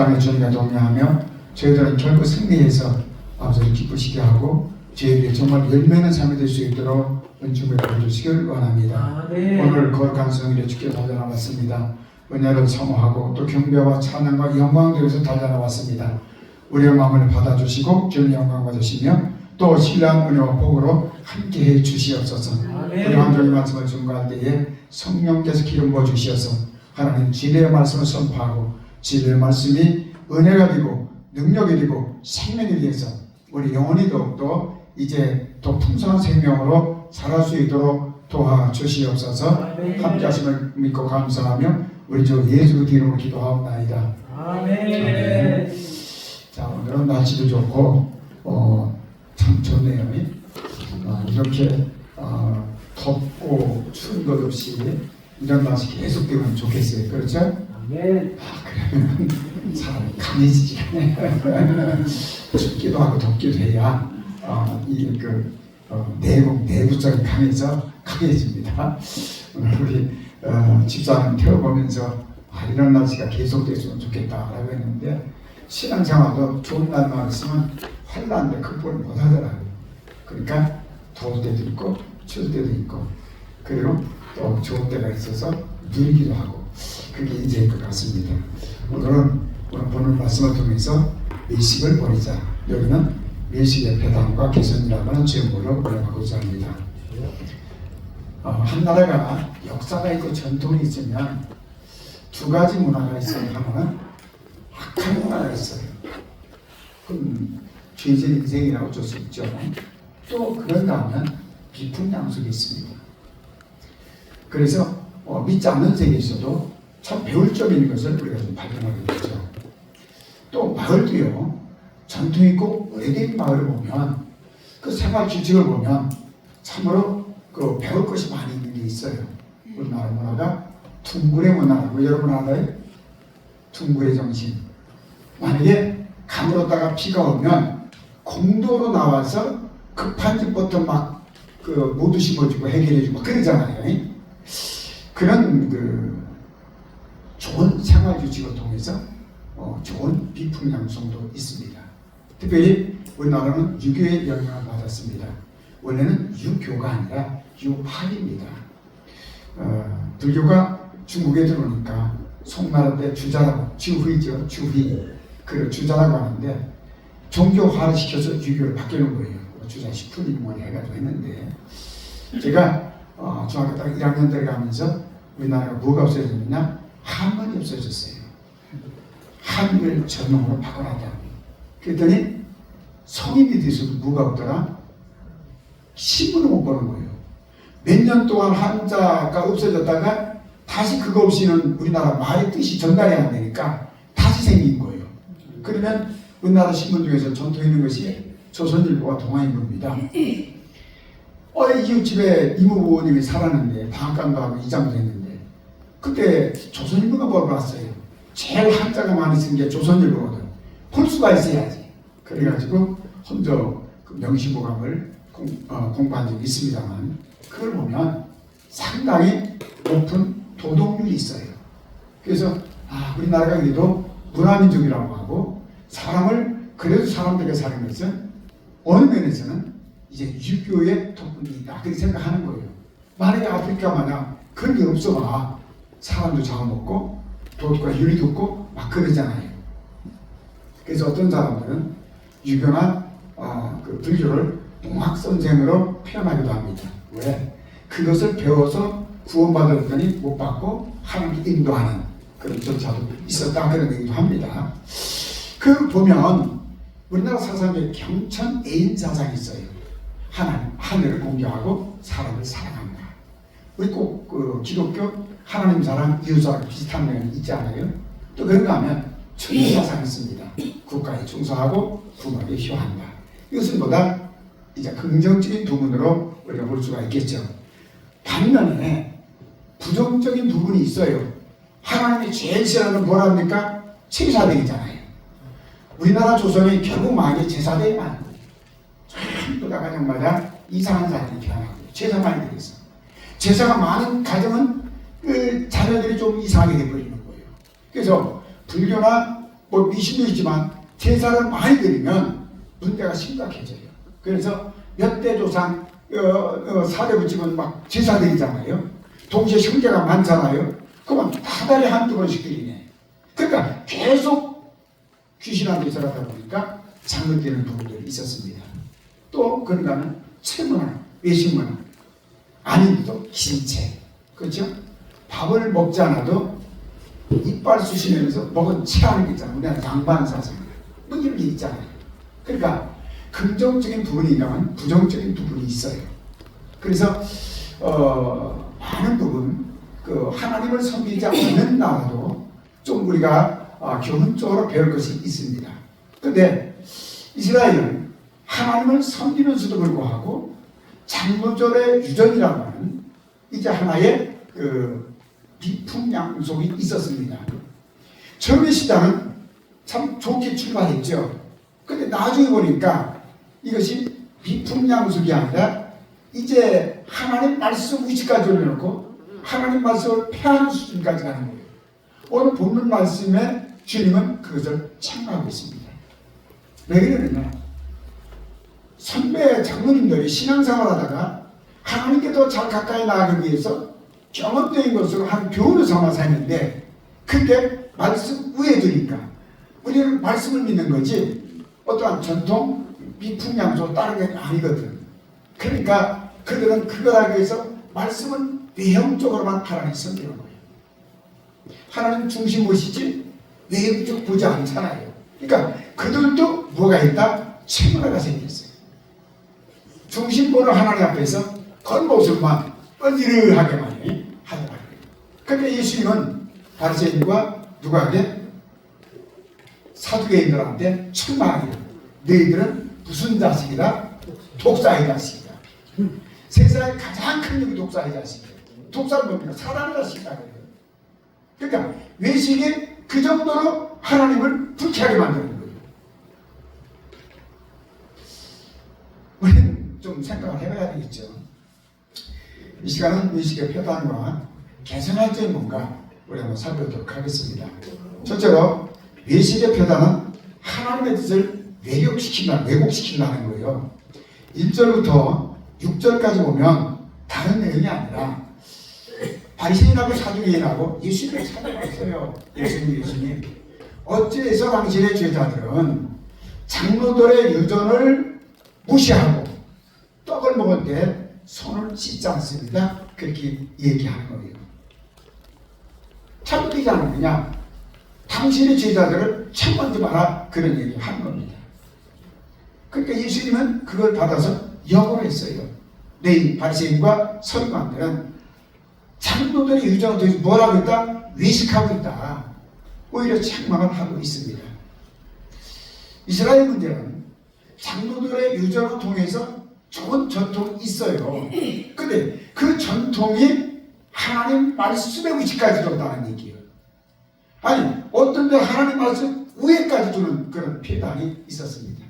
땅의 주님과 동행하며 저희들은 결국 승리해서 아버지를 기쁘시게 하고 저희들이 정말 열매는 삶이 될 수 있도록 은총을 보여주시길 원합니다. 오늘 거룩한 성일에 주께 달려나왔습니다. 은혜를 사모하고 또 경배와 찬양과 영광 드려서 달려나왔습니다. 우리의 마음을 받아주시고 주님의 영광 받으시며 또 신뢰한 은혜와 복으로 함께해 주시옵소서. 우리 하나님의 말씀을 증거할 때에 성령께서 기름 부어 주시어서 하나님 진리의 말씀을 선포하고 진리의 말씀이 은혜가 되고 능력이 되고 생명이 되어서 우리 영혼이 더욱더 이제 더 풍성한 생명으로 살아갈 수 있도록 도와주시옵소서. 함께 하심을 믿고 감사하며 우리 주 예수 이름으로 기도하옵나이다. 아멘. 자, 오늘은 날씨도 좋고 참 좋네요. 이렇게 덥고 추운 것 없이 이런 날씨 계속되면 좋겠어요. 그렇죠? 아멘. 그러면 사람이 강해지지. 춥기도 하고 덥기도 해야 내부적인 강해집니다. 오늘 우리 집사님 태워보면서 이런 날씨가 계속됐으면 좋겠다라고 했는데 신앙생활도 좋은 날만 있으면 환난데 극복을 못하더라고요. 그러니까 더울 때도 있고 추울 때도 있고 그리고 또 좋은 때가 있어서 누리기도 하고 그게 인생인 것 같습니다. 오늘 보는 말씀을 통해서 외식을 버리자. 여기는 외식의 폐단과 개선이라고 하는 제목으로 올라가고자 합니다. 한 나라가 역사가 있고 전통이 있으면 두 가지 문화가 있어요. 하나는 악한 문화가 있어요. 그럼 죄진 인생이라고 어쩔 수 있죠. 또 그런가 하면 비풍양속이 있습니다. 그래서 믿지 않는 세계에서도 참 배울 점이 있는 것을 우리가 좀 발견하게 되죠. 또 마을도요, 전통 있고 오래된 마을을 보면 그 생활 규칙을 보면 참으로 그 배울 것이 많이 있는 게 있어요. 우리나라 문화가 둥굴의 문화라고 여러분 알아요? 둥굴의 정신. 만약에 가물었다가 비가 오면 공도로 나와서 급한 집부터 막 모두 심어주고 해결해주고 그러잖아요. 그런 좋은 생활 규칙을 통해서 좋은 비풍양성도 있습니다. 특별히 우리나라는 유교의 영향을 받았습니다. 원래는 유교가 아니라 유학입니다. 불교가 중국에 들어오니까 송나라 때 주자라고, 주휘죠, 주휘. 그 주자라고 하는데 종교화를 시켜서 유교를 바뀌는 거예요. 주자 10분이 뭐 해가지고 했는데 제가 중학교 딱 1학년 들어가면서 우리나라가 뭐가 없어졌느냐? 한문이 없어졌어요. 한글 전용으로 바꿔놨다. 그랬더니 성인이 돼서도 뭐가 없더라? 신문을 못 보는 거예요. 몇 년 동안 한자가 없어졌다가 다시 그거 없이는 우리나라 말의 뜻이 전달이 안 되니까 다시 생긴 거예요. 그러면 우리나라 신문 중에서 전통 있는 것이 조선일보와 동아일보입니다. 이웃집에 이모부님이 살았는데 방앗간도 하고 이장도 했는데 그때 조선일보가 뭘 봤어요. 제일 한자가 많이 쓴 게 조선일보거든. 볼 수가 있어야지. 그래가지고 혼자 그 명시보감을 공부한 적이 있습니다만 그걸 보면 상당히 높은 도덕률이 있어요. 그래서 우리나라가 그래도 문화민족이라고 하고 사람을 그래도 사람들에게 사는 것은 어느 면에서는 이제 유교의 덕분이 있다 그렇게 생각하는 거예요. 만약에 아프리카 마냥 그런 게 없어봐 사람도 잡아먹고 도둑과 유리도 없고 막 그러잖아요. 그래서 어떤 사람들은 유교나 그 불교를 농학선생으로 표현하기도 합니다. 왜? 그것을 배워서 구원받았더니 못 받고 하나님께 인도하는 그런 절차도 있었다 그런 얘기도 합니다. 그 보면 우리나라 사상에 경천 애인 사상이 있어요. 하나님, 하늘을 공경하고 사람을 사랑한다. 우리 꼭 기독교 하나님 사랑, 이웃 사랑 비슷한 면이 있지 않아요? 또 그런가 하면 천의 사상이 있습니다. 국가에 충성하고 부모에게 효한다. 이것은 보다 이제 긍정적인 부분으로 우리가 볼 수가 있겠죠. 반면에 부정적인 부분이 있어요. 하나님이 제일 싫어하는 뭐랍니까? 제사대이잖아요. 우리나라 조선이 결국 많이 제사대만 전부 다 가정마다 이상한 사람이 태어나고 제사만 되겠어. 제사가 많은 가정은 그 자녀들이 좀 이상하게 돼버리는 거예요. 그래서 불교나 뭐 미신도 있지만 제사를 많이 드리면 문제가 심각해져요. 그래서 몇 대 조상 사례부집은 막 제사 드리잖아요. 동시에 형제가 많잖아요. 그러면 다달에 한두 번씩 드리네. 그러니까 계속 귀신한테 절하다 보니까 잘못되는 부분들이 있었습니다. 또 그런가 하면 체문화, 외식문화, 아니도 신체, 그렇죠? 밥을 먹지 않아도 이빨 쑤시면서 먹은 체하는 게 있잖아요. 우리가 양반사상 뭐 이런 게 있잖아요. 그러니까 긍정적인 부분이 있다면 부정적인 부분이 있어요. 그래서 많은 부분 하나님을 섬기지 않는 나라도 좀 우리가 교훈적으로 배울 것이 있습니다. 그런데 이스라엘은 하나님을 섬기면서도 불구하고 장로절의 유전이라고 하는 이제 하나의 비풍양속이 있었습니다. 처음에 시장은 참 좋게 출발했죠. 근데 나중에 보니까 이것이 비풍양속이 아니라 이제 하나님 말씀 위치까지 올려놓고 하나님 말씀을 폐하는 수준까지 가는 거예요. 오늘 본문 말씀에 주님은 그것을 책망하고 있습니다. 왜 그러느냐? 선배 장로님들이 신앙생활 하다가 하나님께 더 잘 가까이 나가기 위해서 경험적인 것으로 한 교훈을 삼아서 했는데 그게 말씀 위에 두니까 우리는 말씀을 믿는 거지 어떠한 전통 미풍양속 따르는 게 아니거든. 그러니까 그들은 그걸 하기 위해서 말씀을 외형적으로만 하나님 섬기는 거예요. 하나님 중심 보시지 외형적 보지 않잖아요. 그러니까 그들도 뭐가 있다? 체문화가 생겼어요. 중심 보는 하나님 앞에서 겉모습만 뻔지르하게만 하더라고요. 그런데 예수님은 바리새인과 누구한테? 사두개인들한테 책망해요. 너희들은 무슨 자식이다? 독사의 자식이다. 세상에 가장 큰 놈이 독사의 자식이에요. 독사는 뭡니까? 사람의 자식이다. 그러니까 외식이 그 정도로 하나님을 불쾌하게 만드는 거예요. 우리는 좀 생각을 해봐야 되겠죠. 이 시간은 외식의 표단과 개선할 점이 뭔가 우리 한번 살펴보도록 하겠습니다. 첫째로 외식의 표단은 하나님의 뜻을 왜곡시킨다는 거예요. 1절부터 6절까지 보면 다른 내용이 아니라 바리새인하고 사두개인하고 예수님을 찾아갔어요. 예수님 어찌해서 당신의 제자들은 장로들의 유전을 무시하고 떡을 먹을 때 손을 씻지 않습니다. 그렇게 얘기하는 거예요. 잘못되지 않느냐? 당신의 제자들을 책망하지 마라. 그런 얘기를 하는 겁니다. 그러니까 예수님은 그걸 받아서 역으로 했어요. 네, 바리새인과 서기관들은 장로들의 유전을 통해서 뭐라고 했다? 외식하고 있다. 오히려 책망을 하고 있습니다. 이스라엘 문제는 장로들의 유전을 통해서 좋은 전통이 있어요. 근데 그 전통이 하나님 말씀의 위치까지 뒀다는 얘기예요. 아니 어떤 데 하나님 말씀 위에까지 두는 그런 폐단이 있었습니다.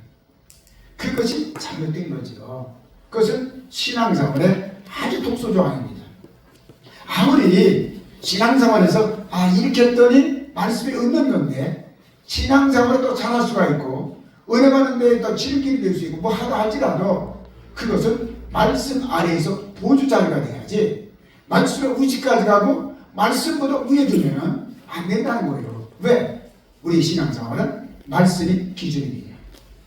그것이 잘못된 거죠. 그것은 신앙생활의 아주 독소조항입니다. 아무리 신앙생활에서 이렇게 했더니 말씀이 없는 건데 신앙생활을 또 잘할 수가 있고 은혜 받는 데에 또 지름길이 될 수 있고 뭐 하다 할지라도 그것은 말씀 아래에서 보조자료가 돼야지 말씀의 위치까지 가고 말씀보다 위에 두면 안 된다는 거예요. 왜? 우리 신앙생활은 말씀이 기준입니다.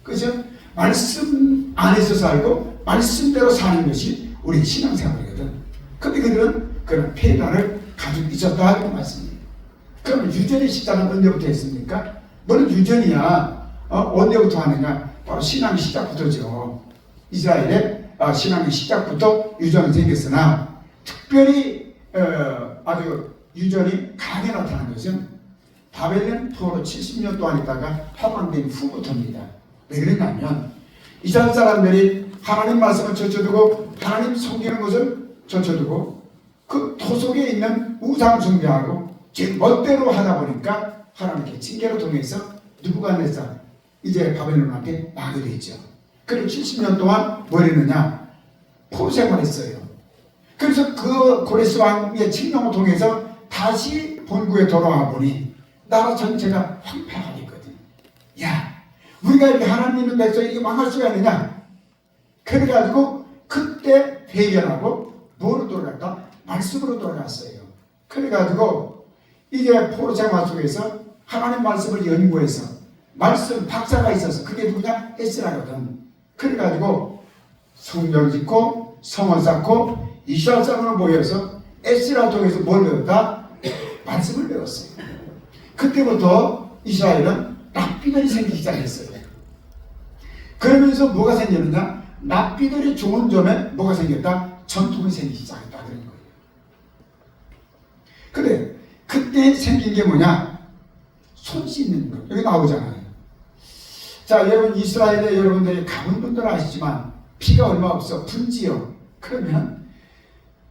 그래서 말씀 안에서 살고 말씀대로 사는 것이 우리 신앙생활이거든. 근데 그들은 그런 폐단을 가지고 있었다 하는 말씀입니다. 그럼 유전의 시작은 언제부터 했습니까? 뭐는 유전이야? 언제부터 하느냐? 바로 신앙의 시작부터죠. 이스라엘의 신앙의 시작부터 유전이 생겼으나 특별히 아주 유전이 강하게 나타난 것은 바벨론 포로 70년 동안 있다가 해방된 후부터입니다. 왜 그랬냐면 이스라엘 사람들이 하나님 말씀을 젖혀두고 하나님 섬기는 것을 젖혀두고 그 토속에 있는 우상 숭배하고 제 멋대로 하다 보니까 하나님께 징계를 통해서 느부갓네살 이제 바벨론한테 나게 되죠. 그리고 70년 동안 뭘 했느냐? 포생활했어요. 그래서 그 고레스 왕의 칙령을 통해서 다시 본국에 돌아와 보니 나라 전체가 황폐하게 됐거든요. 우리가 이렇게 하나님 있는 백성이 이렇게 망할 수가 있느냐? 그래가지고 그때 회개하고 뭐로 돌아갔다? 말씀으로 돌아갔어요. 그래가지고 이제 포로 생활 속에서 하나님 말씀을 연구해서 말씀 박사가 있어서 그게 누구냐? 에스라거든. 그래가지고 성전 짓고 성을 쌓고 이스라엘 사람으로 모여서 에스라 통해서 뭘 배웠다? 말씀을 배웠어요. 그때부터 이스라엘은 랍비들이 생기기 시작했어요. 그러면서 뭐가 생겼느냐? 랍비들이 좋은 점에 뭐가 생겼다? 전통이 생기기 시작했다 그런 거예요. 그래, 그때 생긴 게 뭐냐? 손 씻는 거. 여기 나오잖아요. 자, 여러분 이스라엘에 여러분들이 가본 분들은 아시지만 비가 얼마 없어. 분지요. 그러면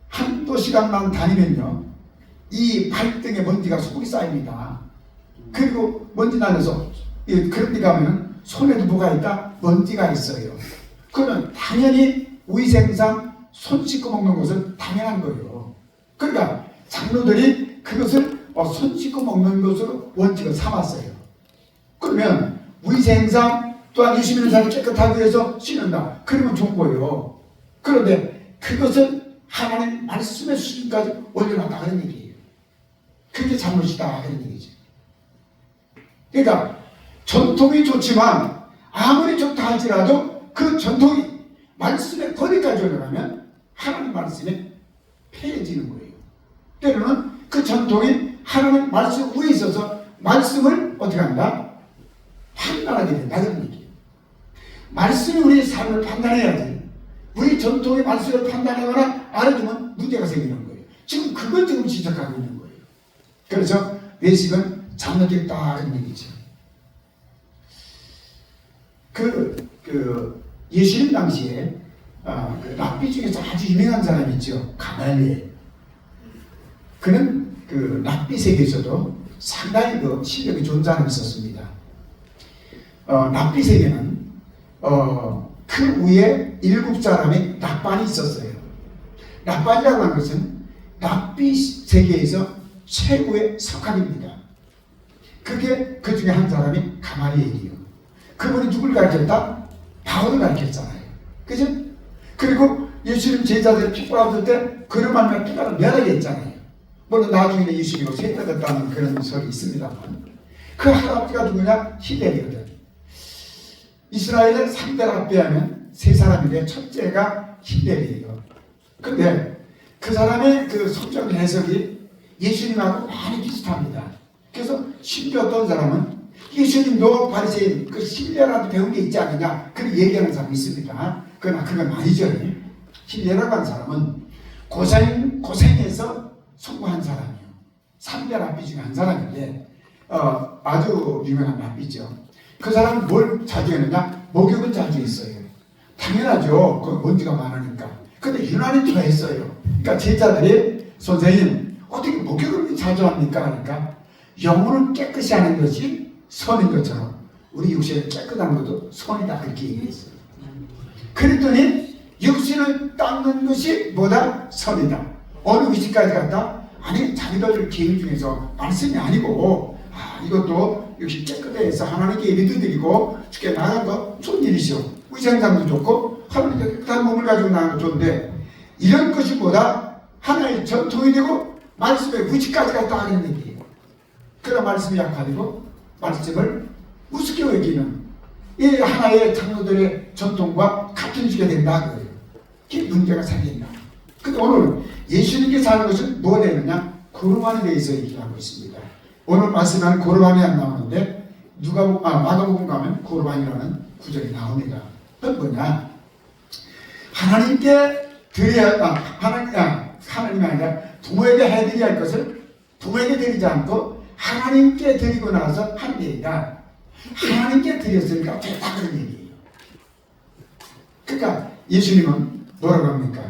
한두 시간만 다니면요, 이 발등에 먼지가 속이 쌓입니다. 그리고 먼지 날려서 그런 데 가면 손에도 뭐가 있다? 먼지가 있어요. 그러면 당연히 위생상 손 씻고 먹는 것은 당연한 거예요. 그러니까 장로들이 그것을 손 씻고 먹는 것으로 원칙을 삼았어요. 그러면 위생상 또한 21살을 깨끗하기 위해서 씻는다. 그러면 좋은 거예요. 그런데 그것을 하나님 말씀의 수준까지 올려놨다 그런 얘기예요. 그게 잘못이다 그런 얘기죠. 그러니까 전통이 좋지만 아무리 좋다 할지라도 그 전통이 말씀의 거리까지 올라가면 하나님 말씀에 폐해지는 거예요. 때로는 그 전통이 하나님 말씀 위에 있어서 말씀을 어떻게 한다? 판단하게 된다 그런 얘기예요. 말씀이 우리의 삶을 판단해야지. 우리 전통의 말씀을 판단하거나 알아두면 문제가 생기는 거예요. 지금 그걸 지금 지적하고 있는 거예요. 그래서 외식은 잘못됐다 그런 얘기죠. 예수님 당시에 그 랍비 중에서 아주 유명한 사람이 있죠. 가말리엘. 그는 그 랍비 세계에서도 상당히 그 실력이 좋은 사람이 있었습니다. 랍비 세계는 그 위에 7사람의 랍반이 있었어요. 랍반이라고 하는 것은 랍비 세계에서 최고의 석학입니다. 그게 그 중에 한 사람이 가말리엘이요. 그분이 누굴 가르쳤다? 바울을 가르쳤잖아요. 그죠? 그리고 예수님 제자들이 핍박받을 때 그런 말만 핍박을 면하게 했잖아요. 물론 나중에는 예수님으로 세탁됐다는 그런 설이 있습니다만 그 할아버지가 누구냐? 히델이거든. 이스라엘의 3대 랍비하면 3사람인데 첫째가 히델이에요. 근데 그 사람의 그 성경 해석이 예수님하고 많이 비슷합니다. 그래서 심지어 어떤 사람은 예수님도 바리새인 그 신뢰라도 배운 게 있지 않느냐 그렇게 얘기하는 사람이 있습니다. 그러나 그건 아니죠. 신뢰라고 하는 사람은 고생해서 성공한 사람이에요. 3대 랍비 중에 한 사람인데 아주 유명한 랍비죠. 그 사람은 뭘 자주 했느냐? 목욕은 자주 했어요. 당연하죠. 그 먼지가 많으니까. 근데 유난히 좋아했어요. 그러니까 제자들이 선생님 어떻게 목욕을 자주 합니까? 그러니까 영혼을 깨끗이 하는 것이 선인 것처럼 우리 육신을 깨끗한 것도 선이다 그렇게 얘기했어요. 그랬더니 육신을 닦는 것이 뭐다? 선이다. 어느 위치까지 갔다? 아니 자기들 개인 중에서 말씀이 아니고 이것도 역시 깨끗해서 하나님께 예배도 드리고 주께 나간 거 좋은 일이시오. 위생상도 좋고 하나님께 깨끗한 몸을 가지고 나간 거 좋은데 이런 것이 뭐다? 하나의 전통이 되고 말씀의 위치까지 갔다 하는 얘기예요. 그런 말씀이 약화되고 말씀을 우습게 여기는 이 하나의 장로들의 전통과 같은 주게 된다 그거예요. 그게 문제가 생긴다. 근데 오늘 예수님께서 하는 것은 뭐가 되느냐? 거룩함에 대해서 얘기하고 있습니다. 오늘 말씀은 거룩함이 안 나오는데 마가복음 가면 거룩함이라는 구절이 나옵니다. 그건 뭐냐? 하나님께 드려야 하나님이 아니라 부모에게 해드려야 할 것을 부모에게 드리지 않고 하나님께 드리고 나서 하는 게 아니라 하나님께 드렸으니까 됐다 그런 얘기예요. 그러니까 예수님은 뭐라고 합니까?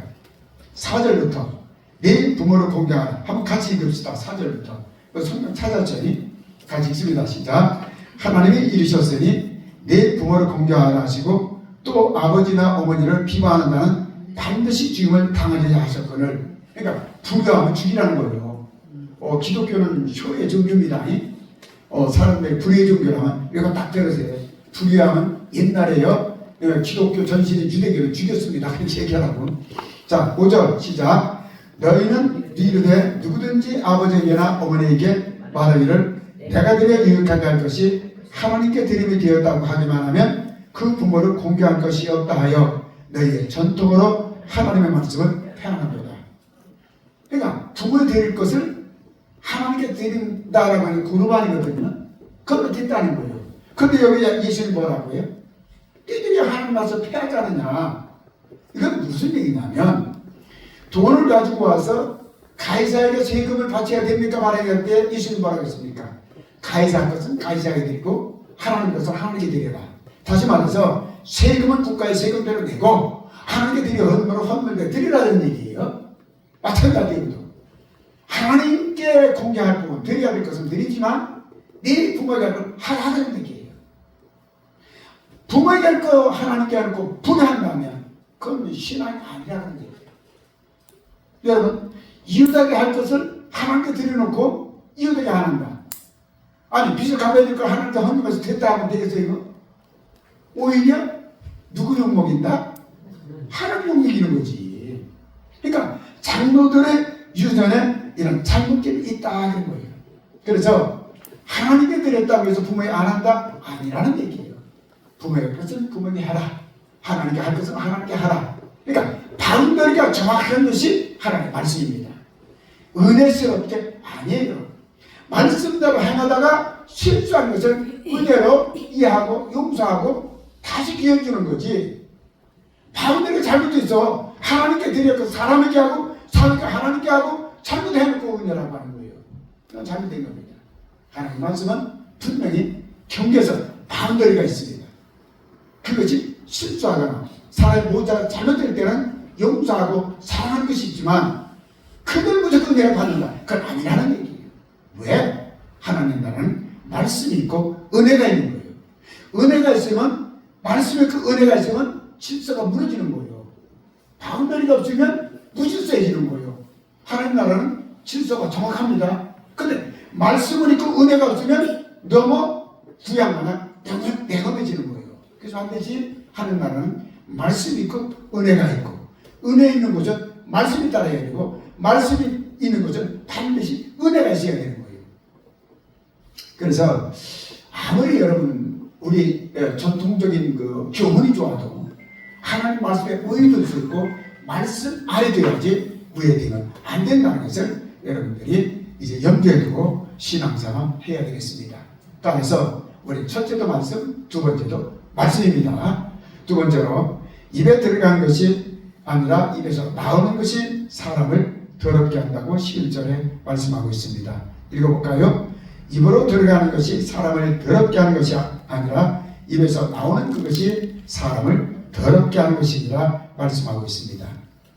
4절부터 내 부모를 공경하라. 한번 같이 읽읍시다. 4절부터 성경 찾았더니 같이 읽습니다. 시작. 하나님이 이르셨으니 내 부모를 공경하라 하시고 또 아버지나 어머니를 비방하는 자는 반드시 죽임을 당하리라 하셨거늘. 그러니까 불교하면 죽이라는 거예요. 기독교는 효의 종교입니다. 사람들이 불의 종교라면 이거 딱 들으세요. 불의함은 옛날에요 기독교 전신의 유대교를 죽였습니다. 그렇게 얘기하라고. 자 5절 시작. 너희는 이르되 누구든지 아버지에게나 어머니에게 말하기를 내가 드려 유익하게 할 것이 하나님께 드림이 되었다고 하기만 하면 그 부모를 공개할 것이 없다 하여 너희의 전통으로 하나님의 말씀을 폐하는도다. 그러니까 부모에 드릴 것을 하나님께 드린다라고 하는 구르반이거든요. 그걸 됐다는 거예요. 근데 여기 예수님 뭐라고 해요? 너희들이 하나님 말씀 폐하지 않느냐. 이건 무슨 얘기냐면 돈을 가지고 와서 가이사에게 세금을 바쳐야 됩니까 말해야 때 예수님 뭐라고 했습니까? 가이사 것은 가이사에게 드리고 하나님 것은 하나님께 드려라. 다시 말해서 세금은 국가의 세금대로 내고 하나님께 드려 헌물을 헌물대로 드리라는 얘기예요. 마찬가지로 하나님께 공개할 부분 드려야 될 것은 드리지만 네 부모에게 할 건 하라는 얘기예요. 부모에게 할 거 하나님께 할 거 분해한다면 그건 신앙이 아니라는 얘기예요. 여러분 이웃에게 할 것을 하나님께 드려놓고 이웃에게 안 한다. 아니 빚을 갚아야 될 걸 하나님께 헌금해서 됐다 하면 되겠어요 이거? 오히려 누구 욕먹인다? 하나님 욕먹이는 거지. 그러니까 장로들의 유전에 이런 잘못점이 있다는 거예요. 그래서 하나님께 드렸다고 해서 부모에게 안 한다? 아니라는 얘기예요. 부모에게 할 것은 부모에게 하라. 하나님께 할 것은 하나님께 하라. 그러니까 바운더리가 정확한 것이 하나님의 말씀입니다. 은혜스럽게 아니에요. 말씀대로 행하다가 실수한 것을 은혜로 이해하고 용서하고 다시 기회 주는 거지. 바운더리가 잘못돼서 하나님께 드렸고 사람에게 하고 사람에게 하나님께 하고 잘못해놓고 은혜라고 하는 거예요. 그건 잘못된 겁니다. 하나님 말씀은 분명히 경계선 바운더리가 있습니다. 그것이 실수하거나 사람의 모자가 잘못될 때는 용서하고 사랑하는 것이 있지만 그걸 무조건 내가 받는다. 그건 아니라는 얘기예요. 왜? 하나님 나라는 말씀이 있고 은혜가 있는 거예요. 은혜가 있으면 말씀에 그 은혜가 있으면 질서가 무너지는 거예요. 바운더리가 없으면 무질서해지는 거예요. 하나님 나라는 질서가 정확합니다. 근데 말씀을 있고 은혜가 없으면 너무 부양하나 내검해지는 거예요. 그래서 반드시 하는 나라는 말씀이 있고 은혜가 있고 은혜 있는 곳은 말씀이 따라야 되고 말씀이 있는 곳은 반드시 은혜가 있어야 되는 거예요. 그래서 아무리 여러분 우리 전통적인 그 교훈이 좋아도 하나님 말씀에 의의될 수 있고 말씀 안에 돼야지 위에 되면 안 된다는 것을 여러분들이 이제 염두에 두고 신앙생활 해야 되겠습니다. 따라서 우리 첫째도 말씀, 두 번째도 말씀입니다. 두 번째로 입에 들어가는 것이 아니라 입에서 나오는 것이 사람을 더럽게 한다고 11절에 말씀하고 있습니다. 읽어볼까요? 입으로 들어가는 것이 사람을 더럽게 하는 것이 아니라 입에서 나오는 그것이 사람을 더럽게 하는 것이라 말씀하고 있습니다.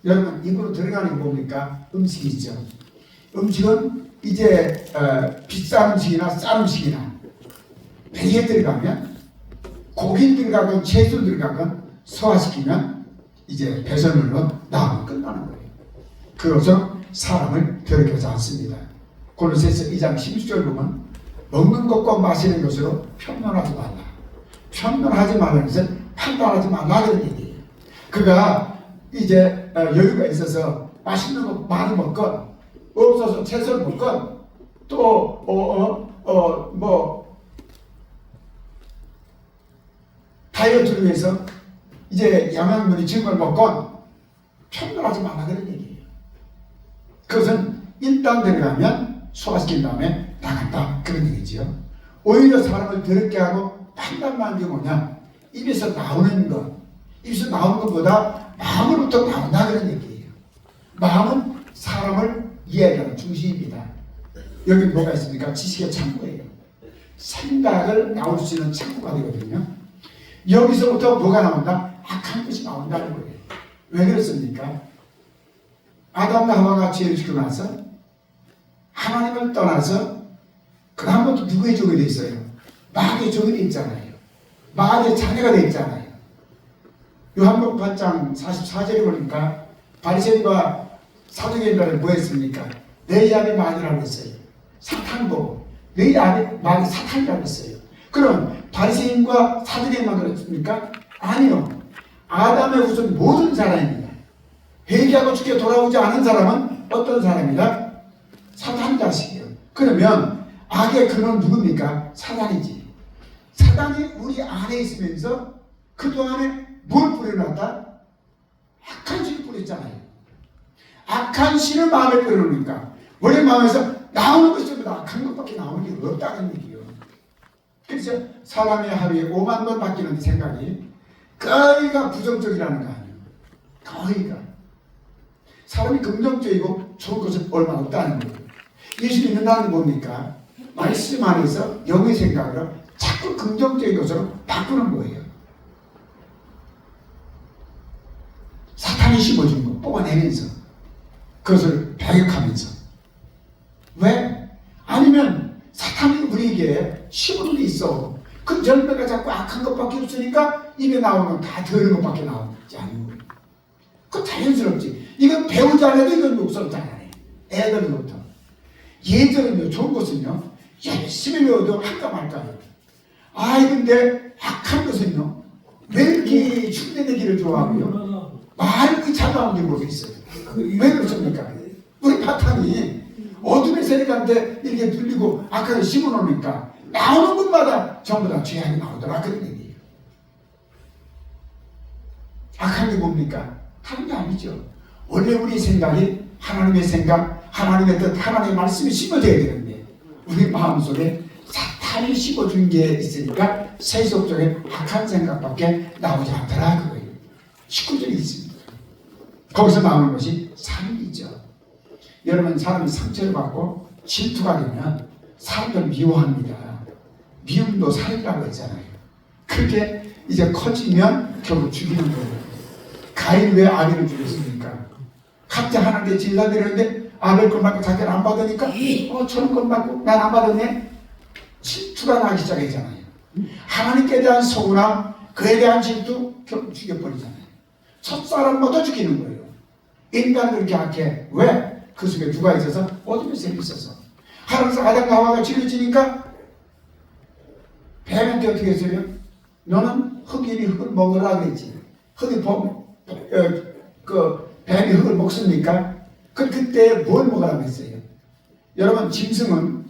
여러분 입으로 들어가는 게 뭡니까? 음식이죠. 음식은 이제 비싼 음식이나 싼 음식이나 배에 들어가면 고기 들어가건 채소 들어가건 소화시키면 이제 배설물로 나오면 끝나는 거예요. 그것은 사람을 더럽게 하지 않습니다. 골로새서 2장 11절 보면 먹는 것과 마시는 것으로 편견하지 말라. 편견하지 말라는 것은 판단하지 말라 그런 얘기예요. 그가 이제 여유가 있어서 맛있는 거 많이 먹건 없어서 채소를 먹건 또 다이어트를 위해서 이제 영양분이 적은 걸 먹건 편견하지 말라 그런 얘기예요. 그것은 일단 들어가면 소화시킨 다음에 나간다 그런 얘기죠. 오히려 사람을 더럽게 하고 판단만 하는 게 뭐냐? 입에서 나오는 것, 입에서 나오는 것보다 마음으로부터 나온다 그런 얘기예요. 마음은 사람을 이해하는 중심입니다. 여기 뭐가 있습니까? 지식의 창고예요. 생각을 나올 수 있는 창고가 되거든요. 여기서부터 뭐가 나온다? 악한 것이 나온다는 거예요. 왜 그렇습니까? 아담과 하와가 죄를 지고 나서 하나님을 떠나서 그 다음부터 누구의 종이 돼 있어요? 마귀의 종이 돼 있잖아요. 마귀의 자녀가 돼 있잖아요. 요한복음 8장 44절에 보니까 바리새인과 사두개인들은 뭐 했습니까? 너희 아비 마귀라고 했어요. 사탄 보고 너희 아비 마귀 사탄이라고 했어요. 그럼 바리새인과 사두개인만 그렇습니까? 아니요. 아담의 후손 모든 사람입니다. 회개하고 주께 돌아오지 않은 사람은 어떤 사람이다? 사탄 자식이에요. 그러면 악의 근원 누굽니까? 사단이지. 사단이 우리 안에 있으면서 그동안에 뭘 뿌려놨다? 악한 씨를 뿌렸잖아요. 악한 씨를 마음에 뿌려놓으니까 우리 마음에서 나오는 것이 전부 다 악한 것밖에 나오는 게 없다는 얘기예요. 그래서 사람의 하루에 5만 번 바뀌는 생각이 거의가 부정적이라는 거 아니에요. 거의가. 사람이 긍정적이고 좋은 것은 얼마 없다는 거예요. 예수 믿는다는 거 뭡니까? 말씀 안에서 영의 생각으로 자꾸 긍정적인 것으로 바꾸는 거예요. 사탄이 심어준 거 뽑아내면서 그것을 배격하면서. 왜? 아니면 사탄이 우리에게 심어준 게 있어. 그 열매가 자꾸 악한 것밖에 없으니까 입에 나오는 다 더러운 것밖에 나오지 않는 거예요. 그거 자연스럽지. 이건 배우지 않아도 이건 욕설을 잘하네. 애들부터. 예전은요, 좋은 것은요, 열심히 배워도 할까 말까요. 근데 악한 것은요, 왜 이렇게 흉내내기를 좋아하고요? 말이 잘 나오는 게 모르겠어요. 왜 그렇습니까? 우리 바탕이 어둠의 세력한테 이렇게 눌리고 악하게 심어놓으니까 나오는 것마다 전부 다 죄악이 나오더라. 그런 얘기예요. 악한 게 뭡니까? 하는 게 아니죠. 원래 우리 생각이 하나님의 생각, 하나님의 뜻, 하나님의 말씀이 심어져야 되는데 우리 마음속에 사탄이 심어준 게 있으니까 세속적인 악한 생각밖에 나오지 않더라 그거예요. 19절이 있습니다. 거기서 나오는 것이 삶이죠. 여러분, 사람이 상처를 받고 질투가 되면 사람들 미워합니다. 미움도 살이라고 했잖아요. 그렇게 이제 커지면 결국 죽이는 거예요. 가인 왜 아벨을 죽였습니까? 각자 하나님께 제사 드렸는데 아벨 것 받고 자기는 안 받으니까 저런 것 받고 난 안 받았네. 질투가 나기 시작했잖아요. 하나님께 대한 서운함, 그에 대한 질투 결국 죽여버리잖아요. 첫사람부터 죽이는 거예요. 인간은 그렇게 악해. 왜? 그 속에 누가 있어서? 어둠의 셈이 있어서. 하나님께서 아담과 하와가 죄를 뱀한테 어떻게 했어요? 너는 흙이니 흙을 먹으라 그랬지. 흙이 뱀이 흙을 먹습니까? 그때 뭘 먹으라고 했어요? 여러분, 짐승은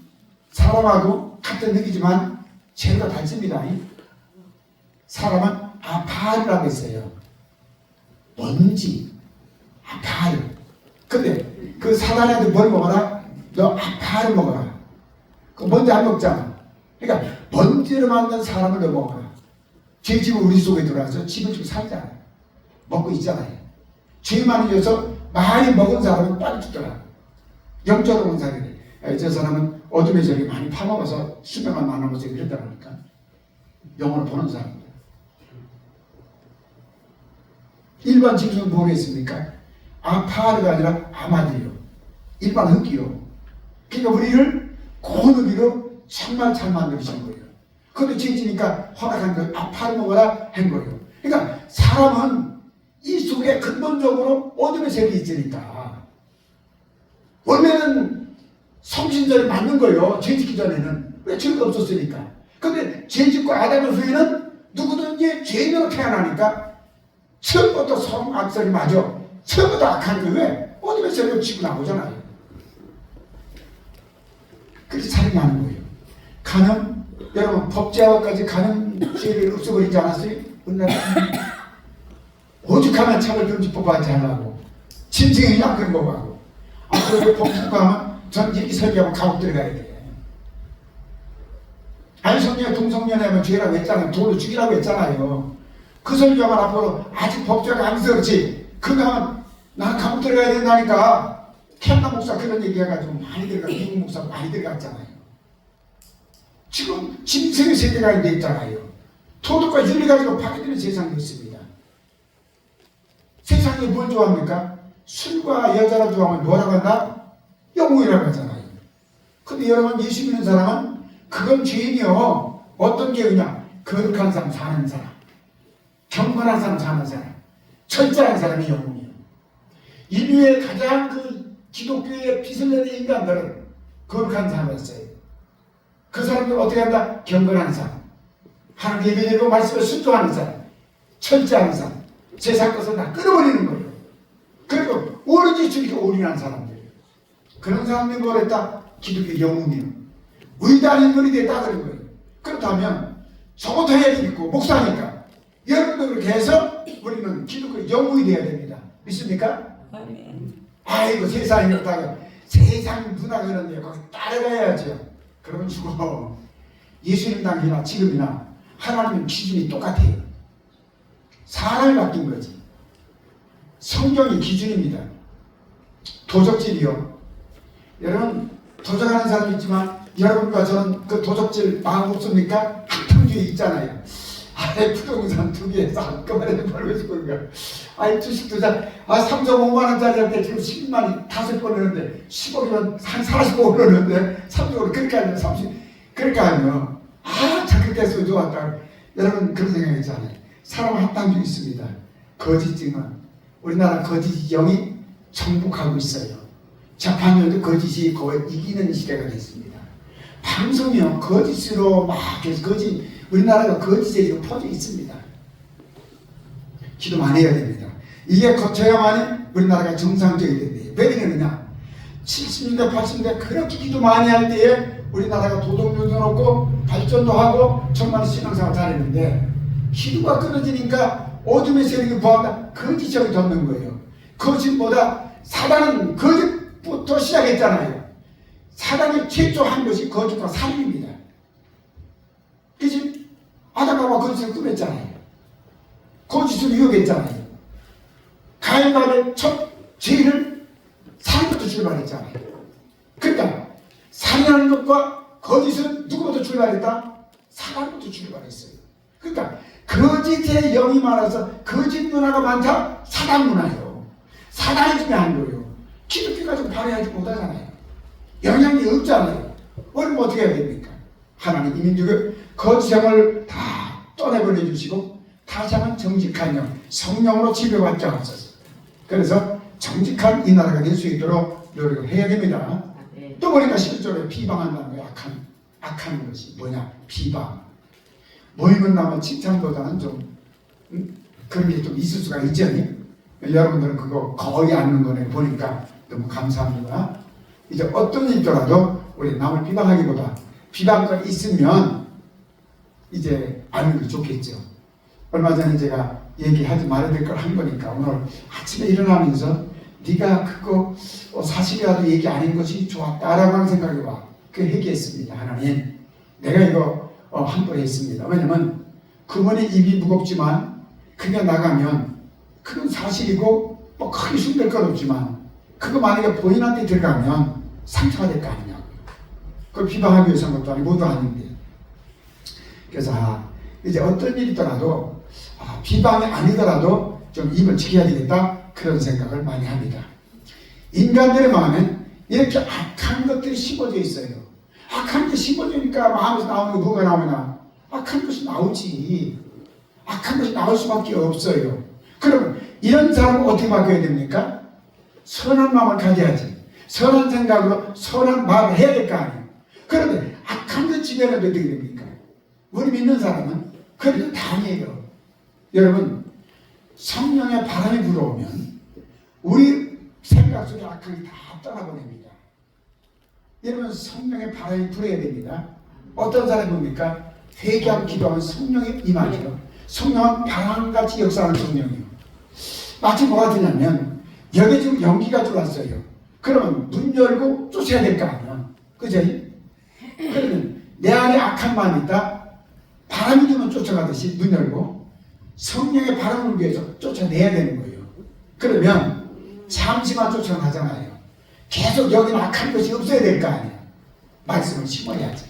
사람하고 같은 흙이지만 재료가 다릅니다. 사람은 아파르라고 했어요. 먼지, 아파르. 근데 그 사단한테 뭘 먹어라? 너 아파르 먹어라. 그 먼지 안 먹잖아. 그러니까 먼지를 만든 사람을 너 먹어라. 죄 집은 우리 속에 들어와서 집을 좀 살잖아요. 먹고 있잖아요. 죄 많아져서 많이 먹은 사람은 빨리 죽더라. 영적으로 온 사람이. 저 사람은 어둠의 저기 많이 파먹어서 수명을 많아서 그랬다 보니까 영으로 보는 사람입니다. 일반 짐승은 뭐겠습니까? 아파르가 아니라 아마디요. 일반 흙이요. 그러니까 우리를 고운 흙이로 정말 잘 만드신 거예요. 그런데 죄지니까 허락한 거 아파르 먹어라 한 거예요. 그러니까 사람은 이 속에 근본적으로 어둠의 색이 있으니까 원래는 성신절이 맞는 거예요. 죄 짓기 전에는. 왜 죄가 없었으니까. 그런데 죄 짓고 아담의 후에는 누구든지 죄인으로 태어나니까 처음부터 성악설이 맞아. 처음부터 악한 게 왜? 어둠의 색을 치고 나오잖아요. 그래서 살인이 하는 거예요. 간음, 여러분 법제화까지 간음 죄를 없애버리지 않았어요? 은날 오죽하면 차별금지법 하지 하려고 짐승이 약한 거 하고 앞으로 법제화하면 전 이렇게 설계하고 감옥 들어가야 돼. 안성년 동성년에 죄라고 했잖아요. 돌로 죽이라고 했잖아요. 그 설교하면 앞으로 아직 법제화가 안 돼서 그렇지. 그거 하면 나는 감옥 들어가야 된다니까. 캔나 목사 그런 얘기해가지고 많이 들어가, 미국 목사 많이 들어갔잖아요. 지금 짐승의 세계가 이제 있잖아요. 도덕과 윤리 가지고 파괴되는 세상이 있습니다. 세상이 뭘 좋아합니까? 술과 여자를 좋아하면 뭐라고 한다? 영웅이라고 하잖아요. 근데 여러분, 예수 믿는 사람은 그건 죄인이요. 어떤 죄이냐? 거룩한 사람 사는 사람, 경건한 사람 사는 사람, 철저한 사람이 영웅이에요. 인류의 가장 기독교의 빛을 내는 인간들은 거룩한 사람이었어요. 그 사람들 어떻게 한다? 경건한 사람. 하나님 예배드리고 말씀에 순종하는 사람, 철저한 사람, 세상 것을 다 끊어버리는 거예요. 그리고 오로지 주님께 올인한 사람들, 그런 사람들이 뭐랬다? 기독교 영웅이요, 위대한 인물이 됐다 그런 거예요. 그렇다면 저것도 해야 되겠고, 목사니까 여러분도 그렇게 해서 우리는 기독교 영웅이 되어야 됩니다. 믿습니까? 아이고 세상이 그렇다고 세상 문화가 그런데 거기 따라가야죠. 그러면 죽어. 예수님 당시나 지금이나 하나님의 기준이 똑같아요. 사람이 바뀐 거지. 성경이 기준입니다. 도적질이요. 여러분 도적하는 사람이 있지만 여러분과 저는 그 도적질 마음 없습니까? 학탕주의 있잖아요. 아예 부동산 투기해서 한꺼번에 벌고 싶은 거. 아이 주식 투자 3.5만원짜리 할 때 지금 10만이 5번 오는데 10억이면 한 45원 오는데 3억으로 그렇게 하면 30 그렇게 하면 자꾸 됐으면 좋았다. 여러분 그런 생각이 있잖아요. 사람 합당도 있습니다. 거짓증은 우리나라 거짓 영이 정복하고 있어요. 재판에도 거짓이 거의 이기는 시대가 됐습니다. 방송이요 거짓으로 막 거짓 우리나라가 거짓에 지금 퍼져 있습니다. 기도 많이 해야 됩니다. 이게 거쳐야만이 우리나라가 정상적이 된대요. 왜 그러느냐? 70년대 80년대 그렇게 기도 많이 할 때에 우리나라가 도덕률도 높고 발전도 하고 정말 신앙생활 잘했는데 기도가 끊어지니까 어둠의 세력이 부합니다. 거짓적이 덮는 거예요. 거짓보다 사단은 거짓부터 시작했잖아요. 사단이 최초 한 것이 거짓과 살인입니다. 그치? 아담과 거짓을 꾸몄잖아요. 거짓을 유혹했잖아요. 가인과 아벨 첫 죄를 살인부터 출발했잖아요. 그러니까 살인하는 것과 거짓은 누구부터 출발했다? 사단부터 출발했어요. 그러니까 거짓의 영이 많아서 거짓 문화가 많다? 사단 문화예요. 사단이 중요한 거예요. 기독교가 좀 발휘하지 못하잖아요. 영향이 없잖아요. 그럼 어떻게 해야 됩니까? 하나님 이 민족의 거짓형을 다 떠내보내 주시고 다시는 정직한 영, 성령으로 지배받지 않았어요. 그래서 정직한 이 나라가 될 수 있도록 노력을 해야 됩니다. 또 보니까 11절에 비방한다는 거예요. 악한 것이 뭐냐? 비방. 모임은 나면 칭찬보다는 좀 그런 게 좀 있을 수가 있죠. 여러분들은 그거 거의 않는 거네 보니까 너무 감사합니다. 이제 어떤 일이 있더라도 우리 남을 비방하기보다 비방가 있으면 이제 아는 게 좋겠죠. 얼마 전에 제가 얘기하지 말아야 될 걸 한 거니까 오늘 아침에 일어나면서 네가 그거 사실이라도 얘기 안 한 것이 좋았다라고 하는 생각이 와. 그 얘기했습니다. 하나님 내가 이거 함부로 했습니다. 왜냐면 그분의 입이 무겁지만 그게 나가면 그건 사실이고 뭐 크게 숨길 건 없지만 그거 만약에 본인한테 들어가면 상처가 될 거 아니냐고요. 그걸 비방하기 위해서 한 것도 아니고 뭐도 아닌데. 그래서 이제 어떤 일이 있더라도 비방이 아니더라도 좀 입을 지켜야 되겠다 그런 생각을 많이 합니다. 인간들의 마음엔 이렇게 악한 것들이 심어져 있어요. 악한 게 심어지니까 마음에서 나오는 게 뭐가 나오나? 악한 것이 나오지. 악한 것이 나올 수밖에 없어요. 그러면 이런 사람은 어떻게 바뀌어야 됩니까? 선한 마음을 가져야지. 선한 생각으로 선한 말을 해야 될 거 아니에요. 그런데 악한 것 지배는 어떻게 됩니까? 우리 믿는 사람은 그래도 다 아니에요. 여러분 성령의 바람이 불어오면 우리 생각 속에 악한 게 다 떠나보냅니다. 여러분 성령의 바람이 불어야 됩니다. 어떤 사람이 뭡니까? 회개하고 기도하면 성령의 임하죠. 성령은 바람같이 역사하는 성령이에요. 마치 뭐가 되냐면 여기 지금 연기가 들어왔어요. 그러면 문 열고 쫓아야 될 거 아니야. 그죠? 그러면 내 안에 악한 마음이 있다. 바람이 들면 쫓아가듯이 문 열고 성령의 바람을 위해서 쫓아내야 되는 거예요. 그러면 잠시만 쫓아가잖아요. 계속 여기는 악한 것이 없어야 될 거 아니야. 말씀을 심어야지.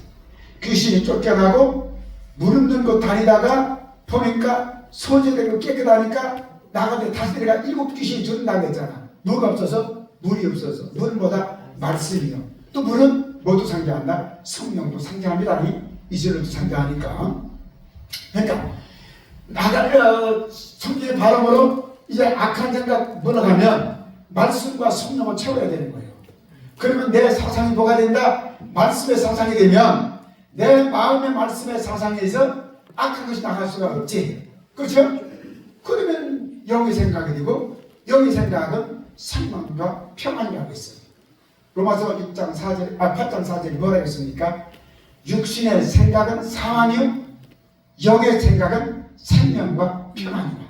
귀신이 쫓겨나고 무릎 들고 다니다가 보니까 소재되고 깨끗하니까 나가서 다시 들어가 7 귀신이 들은다고 했잖아. 뭐가 없어서? 물이 없어서. 물보다 말씀이요. 또 물은 뭐도 상징한다? 성령도 상징합니다. 이슬도 상징하니까. 그러니까 성령의 바람으로 이제 악한 생각 물러가면 말씀과 성령을 채워야 되는 거예요. 그러면 내 사상이 뭐가 된다? 말씀의 사상이 되면 내 마음의 말씀의 사상에서 악한 것이 나갈 수가 없지. 그렇죠? 그러면 영의 생각이 되고 영의 생각은 생명과 평안이라고 했어요. 로마서 8장 4절이 뭐라고 했습니까? 육신의 생각은 상하며 영의 생각은 생명과 평안이다.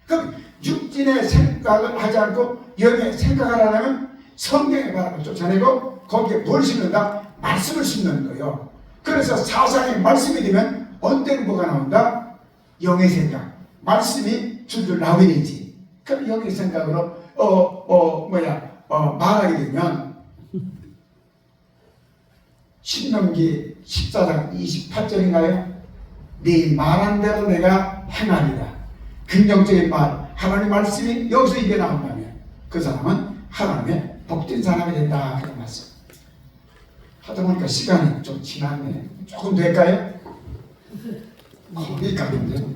그럼 육신의 생각을 하지 않고 영의 생각을 하려면 성경의 바람을 쫓아내고 거기에 뭘 심는다? 말씀을 심는 거예요. 그래서 사상의 말씀이 되면 언제는 뭐가 나온다? 영의 생각. 말씀이 줄줄 나오게 되지. 그럼 영의 생각으로 말하게 되면 신명기 14장 28절인가요? 네 말한 대로 내가 행하리라. 긍정적인 말, 하나님의 말씀이 여기서 입에 나온다면 그 사람은 하나님의 복된 사람이 된다 그런 말씀. 하다 보니까 시간이 좀 지났네. 조금 될까요? 거의 가는데.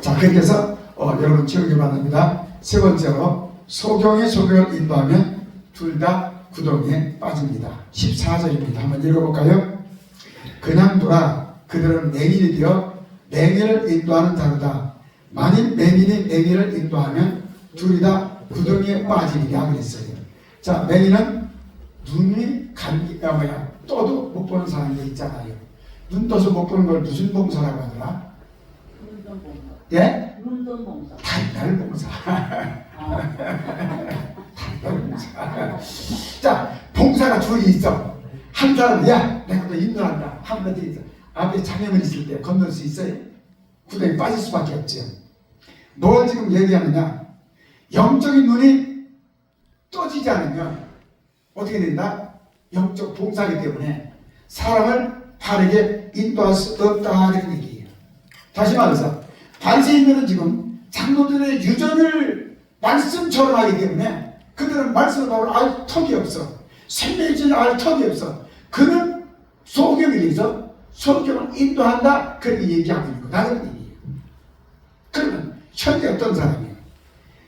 자, 그래서 여러분 기억이 바랍니다. 세 번째로 소경의 소경을 인도하면 둘 다 구덩이에 빠집니다. 14절입니다. 한번 읽어볼까요? 그냥 둬라. 그들은 맹인이 되어 맹인을 인도하는 자로다. 만일 맹인이 맹인을 인도하면 둘이 다 구덩이에 빠지리라 그랬어요. 자, 맹인은 눈이 떠도 못 보는 사람이 있잖아요. 눈 떠서 못 보는 걸 무슨 봉사라고 하더라? 눈동봉사. 예? 눈동봉사. 달달봉사. 달달봉사. 자, 봉사가 둘이 있어. 한 사람은 야, 내가 너 인도한다. 한 번 더 있어. 앞에 장애물 있을 때 건널 수 있어요? 구덩이 빠질 수밖에 없죠. 뭘 지금 얘기하느냐? 영적인 눈이 떠지지 않으면 어떻게 된다? 영적 봉사이기 때문에 사람을 바르게 인도할 수 없다 그런 얘기예요. 다시 말해서 바리새인들은 지금 장로들의 유전을 말씀처럼 하기 때문에 그들은 말씀을 바로 알 턱이 없어. 생명진을 알 턱이 없어. 그는 소경에 대해서 소경을 인도한다 그렇게 얘기하고 있는 거다 그런 얘기예요. 그러면 현재 어떤 사람이에요?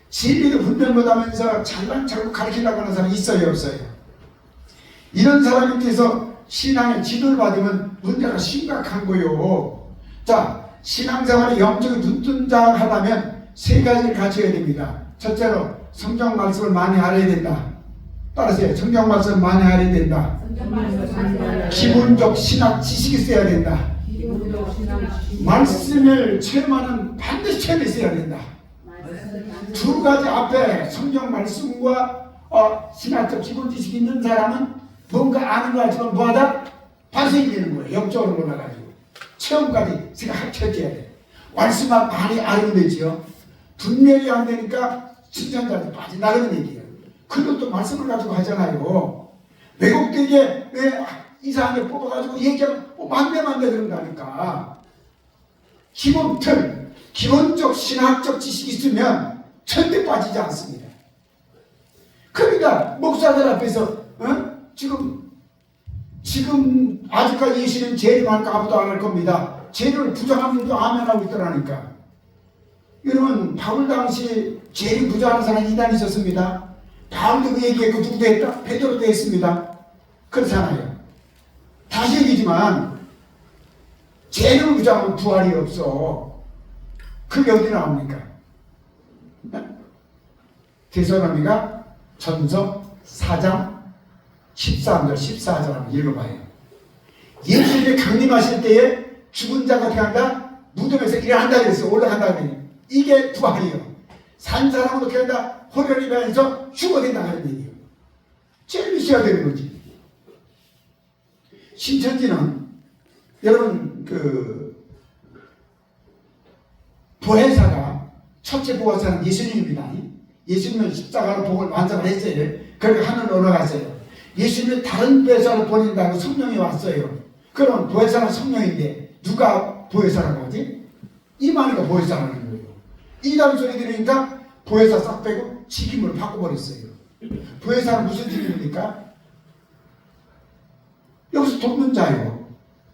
진리를 분명 못하면서 잘난 척하고 가르치려고 하는 사람이 있어요 없어요? 이런 사람한테서 신앙의 지도를 받으면 문제가 심각한 거요. 자, 신앙생활에 영적인 눈뜬자 하려면 세 가지를 갖춰야 됩니다. 첫째로 성경 말씀을 많이 알아야 된다. 따라서요. 성경 말씀을 많이 알아야 된다. 기본적 신학 지식이 있어야 된다. 말씀을 체험하는 반드시 체험이 있어야 된다. 두 가지 앞에 성경 말씀과 신학적 기본 지식이 있는 사람은 뭔가 아는 거 같지만 뭐하다? 반성이 되는 거예요. 영적으로 몰라가지고 체험까지 생각해야 돼. 말씀만 많이 알면 되지요. 분명히 안 되니까 신천자한테 빠진다는 얘기예요. 그것도 말씀을 가지고 하잖아요. 왜곡되게 왜 이상하게 뽑아가지고 얘기하면 만대 그런다니까. 기본 틀, 기본적 신학적 지식이 있으면 절대 빠지지 않습니다. 그러니까 목사들 앞에서 지금 아직까지 예수님 재림할까 아무도 안 할 겁니다. 재림을 부정하는 분도 아멘하고 있더라니까. 여러분 바울 당시 재림 부정하는 사람이 이단 있었습니다. 바울도 그 얘기했고 누구도 했다? 베드로도 했습니다. 그렇잖아요. 다시 얘기지만 재림을 부정하면 부활이 없어. 그게 어디 나옵니까? 데살로니가 전서 4장 13절 14절 한번 읽어봐요. 예수님이 강림하실 때에 죽은 자가 어떻게 한다? 무덤에서 일어난다 그랬어요. 올라간다 그랬어요. 이게 부활이에요. 산 사람은 어떻게 한다? 호련히 변해서 죽어된다 하는 얘기예요. 제일 있어야 되는 거지. 신천지는 여러분 보혜사가 첫째 보혜사는 예수님입니다. 예수님은 십자가로 복을 완성을 했어요. 그러니까 하늘로 올라갔어요. 예수님이 다른 보혜사를 보낸다고 성령이 왔어요. 그럼 보혜사는 성령인데 누가 보혜사라고 하지? 이만희가 보혜사라는 거예요. 이단 소리 들으니까 보혜사 싹 빼고 직임을 바꿔버렸어요. 보혜사는 무슨 직임입니까? 여기서 돕는 자예요.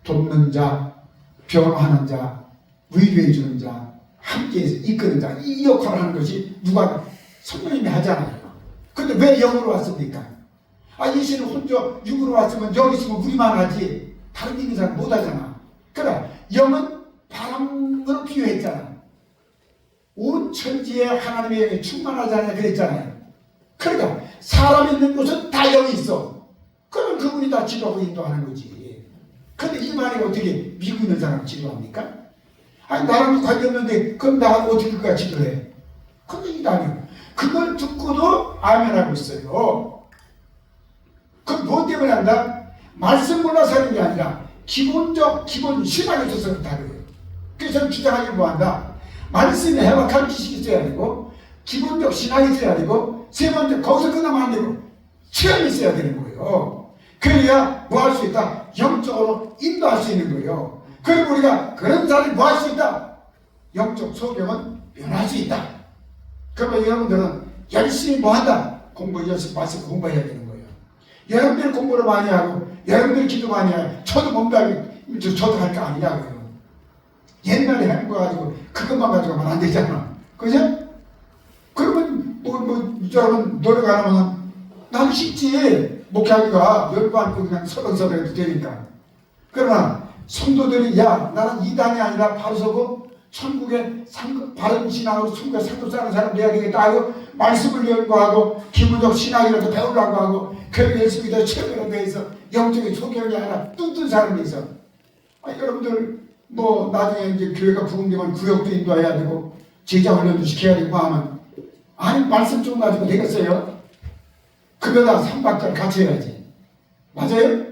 돕는 자, 변호하는 자, 위로해주는 자, 함께해서 이끄는 자, 이 역할을 하는 것이 누가? 성령님이 하잖아요. 근데 왜 영으로 왔습니까? 예수는 혼자 육으로 왔으면 여기 있으면 우리만 하지 다른 있는 사람 못 하잖아. 그래 영은 바람으로 비유했잖아. 온 천지에 하나님의 영이 충만하지 않냐 그랬잖아요. 그러니까 사람 있는 곳은 다 영이 있어. 그럼 그분이 다 지도하고 인도하는 거지. 근데 이 말이 어떻게 믿고 있는 사람 지도합니까? 아니 나랑 관계없는데 그럼 나 어떻게 그가 지도해? 그게 이게 아니에요. 그걸 듣고도 아멘하고 있어요. 그럼 뭐 때문에 한다? 말씀 몰라서 하는 게 아니라 기본 신앙이 있어서 그렇다 그래요. 그래서 저는 주장하기 뭐한다? 말씀에 해박한 지식이 있어야 되고 기본적 신앙이 있어야 되고 세 번째 거기서 끝나면 안 되고 체험이 있어야 되는 거예요. 그래야 뭐 할 수 있다? 영적으로 인도할 수 있는 거예요. 그리고 우리가 그런 사람이 뭐 할 수 있다? 영적 소경은 변할 수 있다. 그러면 여러분들은 열심히 뭐 한다? 열심히 말씀 공부해야 되는 거예요. 여러분들이 공부를 많이 하고 여러분들이 기도 많이 하고 저도 몸담이 저도 할 거 아니냐고요. 옛날에 한 거 가지고 그것만 가지고만 안 되잖아. 그죠? 그러면 여러분 노력 안 하면 나는 쉽지. 목회하기가 열도 않고 그냥 서른서른 해도 되니까. 그러나 성도들이 야 나는 이단이 아니라 바로 서고 천국에 바른 신앙으로 천국에 상급 사는 사람 돼야 되겠다 하고 말씀을 연구하고 기본적 신앙이라도 배우려고 하고 그리고 열심히 더 체험이라도 해서 영적인 소경이 아니라 뚱뜬 사람이 있어. 여러분들 뭐 나중에 이제 교회가 부흥되면 구역도 인도해야 되고 제자 훈련도 시켜야 되고 하면 아니 말씀 좀 가지고 되겠어요? 그거다 3박자를 같이 해야지. 맞아요?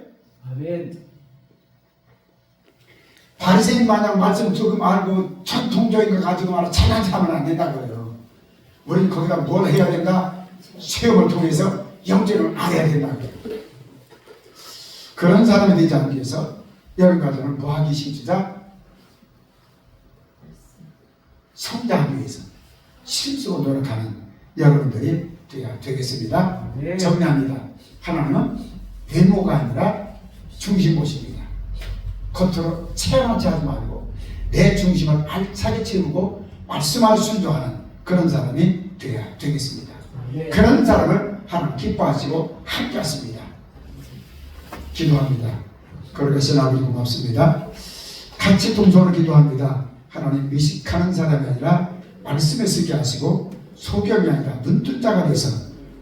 아멘. 바리새인 마냥 말씀 조금 알고 전통적인 거 가지고 말아 잘난 하면 안 된다고요. 우리는 거기다 뭘 해야 된다? 체험을 통해서 영적을 알아야 된다고요. 그런 사람이 되지 않기 위해서 여러분과 저는 뭐하기 힘쓰자? 성장하기 위해서 힘쓰고 노력하는 여러분들이 되어야 되겠습니다. 네. 정리합니다. 하나는 외모가 아니라 중심보십니다. 겉으로 체험하지 하지 말고 내 중심을 알차게 채우고 말씀을 순종하는 그런 사람이 되어야 되겠습니다. 네. 그런 사람을 하나님 기뻐하시고 함께 하십니다. 기도합니다. 거룩하신 아버지 고맙습니다. 같이 동서로 기도합니다. 하나님 미식하는 사람이 아니라 말씀에 쓰게 하시고 소경이 아니라 눈뜬 자가 돼서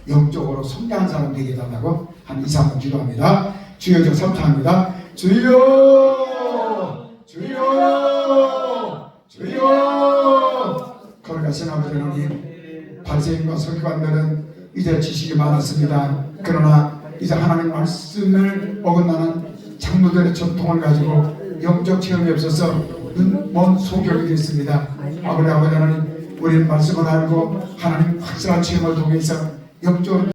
영적으로 성장한 사람 되게 해달라고 한 2, 3번 기도합니다. 주여 저 3차합니다. 주여 주여 주여. 거룩하신 아버지 하나님, 바리새인과 서기관들은 이제 지식이 많았습니다. 그러나 이제 하나님 말씀을 어긋나는 장로들의 전통을 가지고 영적 체험이 없어서 눈먼 소경이 됐습니다. 아버지 하나님, 우리는 말씀을 알고 하나님 확실한 체험을 통해서 영적